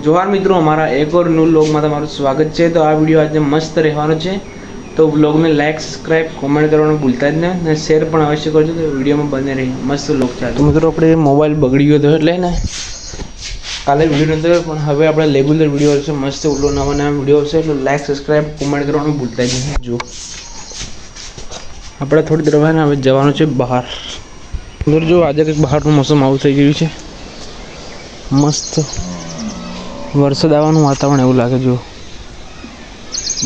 જોહાર મિત્રો, અમારા એક ઓર ન્યૂ વ્લોગમાં તમારું સ્વાગત છે। તો આ વિડીયો આજે મસ્ત રહેવાનો છે, તો વ્લોગને લાઈક, સબસ્ક્રાઇબ, કોમેન્ટ કરવાનું ભૂલતા જ નહીં અને શેર પણ અવશ્ય કરજો, તો વિડીયોમાં બને રહી મસ્ત વ્લોગ છે। તો મિત્રો આપણે મોબાઈલ બગડી ગયો હતો એટલે ને કાલે વિડીયો નહોતો, પણ હવે આપણે રેગ્યુલર વિડીયો આવશે, મસ્ત નવા નવા વિડીયો આવશે, એટલે લાઈક, સબસ્ક્રાઇબ, કોમેન્ટ કરવાનું ભૂલતા જ નહીં। જો આપણે થોડી દરવાને હવે જવાનું છે બહાર। મિત્રો જો આજે કંઈક બહારનું મોસમ આવું થઈ ગયું છે, મસ્ત વરસાદ આવવાનું વાતાવરણ એવું લાગે। જો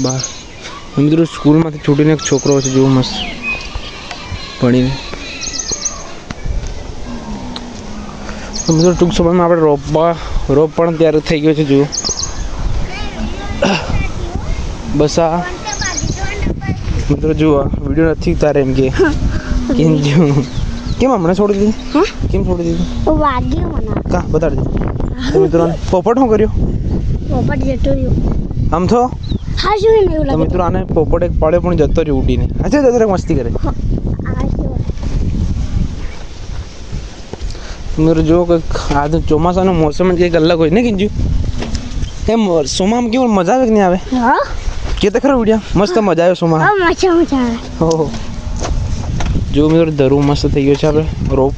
બહાર મિત્રો સ્કૂલમાંથી છૂટીને એક છોકરો છે, જો મસ્ત ભણીને। તો મિત્રો ટૂંક સમયમાં આપણે રોપ પણ તૈયાર થઈ ગયો છે। જુઓ બસ આ મિત્રો જુઓ વિડીયો નથી તારે એમ કે કેમ હમણાં છોડી દીધી? કેમ છોડી દીધી? કા બતાડજે। તો મિત્રો પોપટ શું કર્યો? પોપટ જતો રહ્યો આમ તો હા શું નહીં તો લાગે મિત્રો આને પોપટ એક પાડ્યો પણ જતો રહ્યો ઉડીને। આજે જતો મસ્તી કરે। મિત્રો જો કંઈક આ તો ચોમાસાનું મોસમ જ કંઈક અલગ હોય ને કિંજુ, એમ સોમામાં કેવું મજા આવે કે નહીં આવે? હા કે તો ખરો વિડીયો મસ્ત મજા આવ્યો સોમા। મજા આવે ઓહો જો મિત્રો ધરું મસ્ત થઈ ગયો છે આપણે રોપ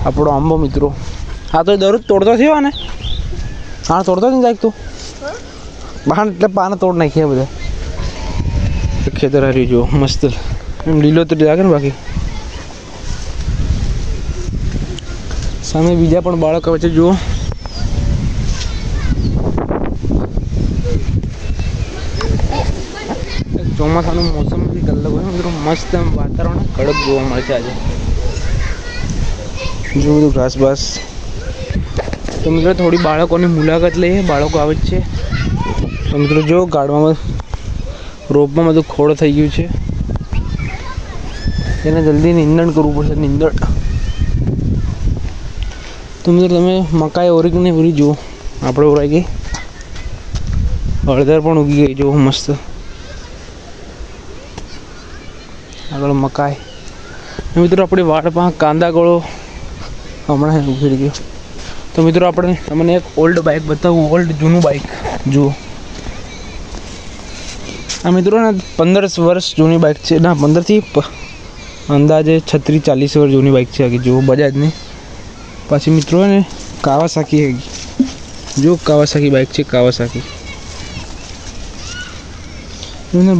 આપણો આંબો મિત્રો। હા તો દરરોજ તોડતો થયો ને? હા તોડતો જ ને જાય તું બહાર એટલે પાના તોડ નાખીએ બધા। ખેતર હારી જો મસ્ત એમ લીલોતરી લાગે ને। બાકી સામે બીજા પણ બાળકો વચ્ચે જુઓ ચોમાસાનું મોસમ બી અલગ હોય મિત્રો, મસ્ત વાતાવરણ કડક જોવા મળે છે આજે। જો બધું ઘાસ બાસ। તો મિત્રો થોડી બાળકોની મુલાકાત લઈએ, બાળકો આવે જ છે। તો મિત્રો જો ગાડવામાં રોપમાં બધું ખોળ થઈ ગયું છે, તેને જલ્દી નીંદણ કરવું પડશે, નીંદણ। તો મિત્રો તમે મકાઈ ઓરી કે નહીં ઓરી જુઓ, આપણે ઓરાઈ ગઈ, હળદર પણ ઉગી ગઈ જુઓ મસ્ત। આગળ મકાઈ મિત્રો આપણી વાડમાં કાંદા ગોળો હમણાં ઉભી ગયો। તો મિત્રો આપણે તમને એક ઓલ્ડ બાઇક બતાવું, ઓલ્ડ જૂનું બાઇક જુઓ। આ મિત્રો ને 15 વર્ષ જૂની બાઇક છે, ના 15થી અંદાજે 36-40 વર્ષ જૂની બાઇક છે જુઓ, બજાજની। પાછી મિત્રો ને કાવાસાકી હેગી, જો કાવાસાકી બાઇક છે, કાવાસાકી।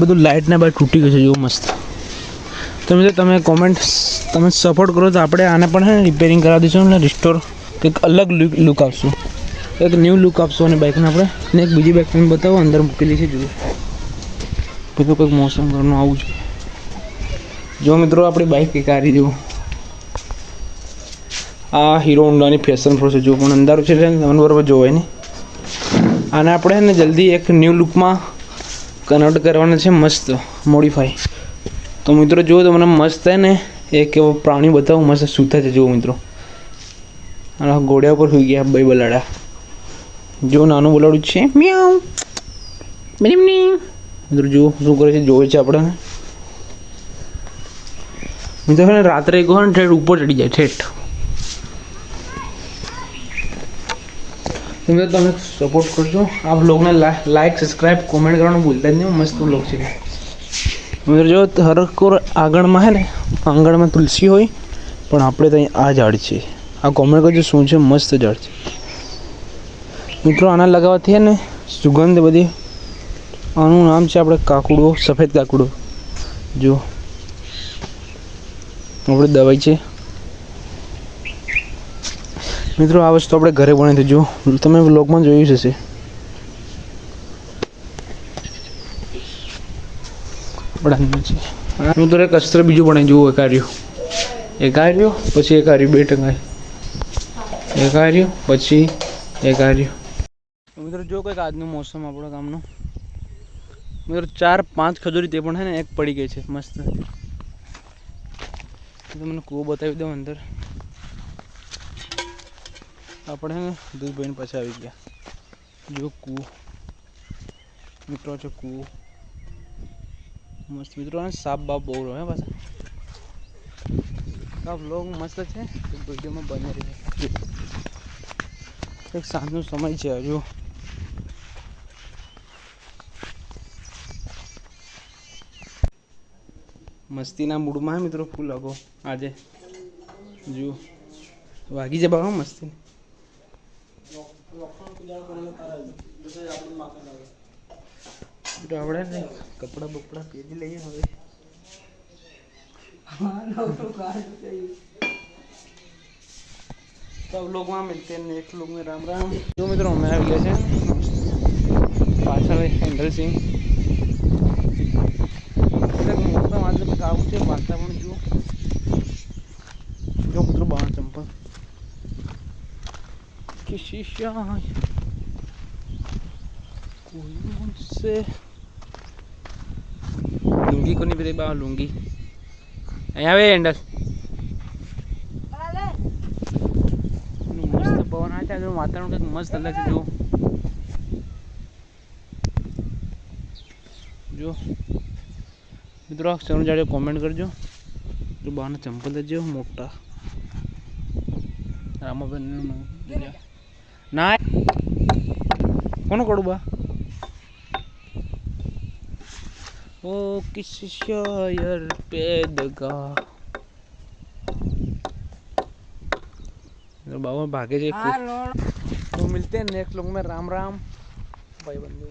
બધું લાઇટના બાઇક તૂટી ગયું છે જુઓ મસ્ત। તો મિત્રો તમે તમે સપોર્ટ કરો તો આપણે આને પણ હે રિપેરિંગ કરાવી દઈશું અને રિસ્ટોર કંઈક અલગ લુક આપશું, એક ન્યૂ લુક આપશું અને બાઇકને આપણે ને એક બીજી બાઇક તમને બતાવો અંદર મૂકેલી છે જુઓ। બધું કંઈક મોસમ ઘરનું આવું છે જો મિત્રો આપણી બાઇક કંઈક આવી જુઓ। આ હીરો હોન્ડાની ફેશન પ્રો છે જો, પણ અંધારું છે એટલે તમને બરાબર જોવાય નહીં। આને આપણે ને જલ્દી એક ન્યૂ લુકમાં કન્વર્ટ કરવાના છે, મસ્ત મોડિફાઈ। તો મિત્રો જુઓ તો મને મસ્ત છે ને એક એવો પ્રાણી બતાવું મસ્ત સૂતા છે જુઓ મિત્રો, અને ઘોડિયા ઉપર સુઈ ગયા બે બલાડા। જો નાનું બલાડું છે મ્યાઉ મિત્રો જુઓ શું કરે છે, જોવે છે આપણે મિત્રો ને રાત્રે ગયો ને ઠેઠ ઉપર ચડી જાય ઠેઠ। મિત્રો તમે સપોર્ટ કરજો, આ વ્લોગને લાઈક, સબસ્ક્રાઇબ, કોમેન્ટ કરવાનું ભૂલતા જ નહીં, મસ્ત વ્લોગ છે। મિત્રો જો હરકોર આંગણમાં હે ને આંગણમાં તુલસી હોય, પણ આપણે ત્યાં આ ઝાડ છે, આ કોમેન્ટ કરજો શું છે, મસ્ત ઝાડ છે મિત્રો। આના લગાવવાથી હે ને સુગંધ બધી, આનું નામ છે આપણે કાકડો, સફેદ કાકડો જો આપણી દવાઈ છે મિત્રો। આ વસ્તુ આપણે ઘરે બનાવી જો, તમે વ્લોગમાં જોયું જ હશે। મિત્રો એક અસ્ત્ર બીજું બનાવી જુઓ, એક આર્યો પછી એક આર્યો, બે ટંગાઈ, એક આર્યો પછી એક આર્યો। મિત્રો જો કંઈક આજનું મોસમ આપણા ગામનું મિત્રો 4-5 ખજૂરી તે પણ છે ને એક પડી ગઈ છે મસ્ત। તમને કૂવો બતાવી દઉં અંદર, આપણે છે ને દૂધ ભાઈને પાછા આવી ગયા જો કૂવો મિત્રો છે, કૂવો મસ્ત મિત્રો। સાપ બાપ બહુ રહે પાછા। આ વ્લોગ મસ્ત છે, વિડીયોમાં બને રહે। એક સાંજનો સમય છે હજુ. મસ્તીના મૂડમાં હે મિત્રો ફૂલ લગો આજે જુઓ વાગી જાય બાબા મસ્તી. આપણે ને કપડાં બપડા પહેરી લઈએ હવે. सब लोग वहाँ मिलते हैं नेक्स्ट लोग में राम राम. जो મિત્રો અમે આવી ગયા છે પાછળ હેન્ડલ સિંહ મોટા વાંચે કંઈક આવું છે વાતાવરણ જુઓ. જો મિત્રો બહાર ચંપલ કે શીશા કોઈ મુझसे લુંગી કોની પેલી બા લુંગી અહીંયા આવે હેન્ડલ મસ્ત પવન આ છે વાતાવરણ કંઈક મસ્ત અલગ છે. જો મિત્રો ચલો જાડે કોમેન્ટ કરજો. જો બહારના ચંપલ જ મોટા રામાબેન ના કોનો કડું બા ઓ કિસ શાયર પે દગા बाबा भागे जे तो मिलते हैं नेक्स्ट लोग में राम राम भाई बंधु.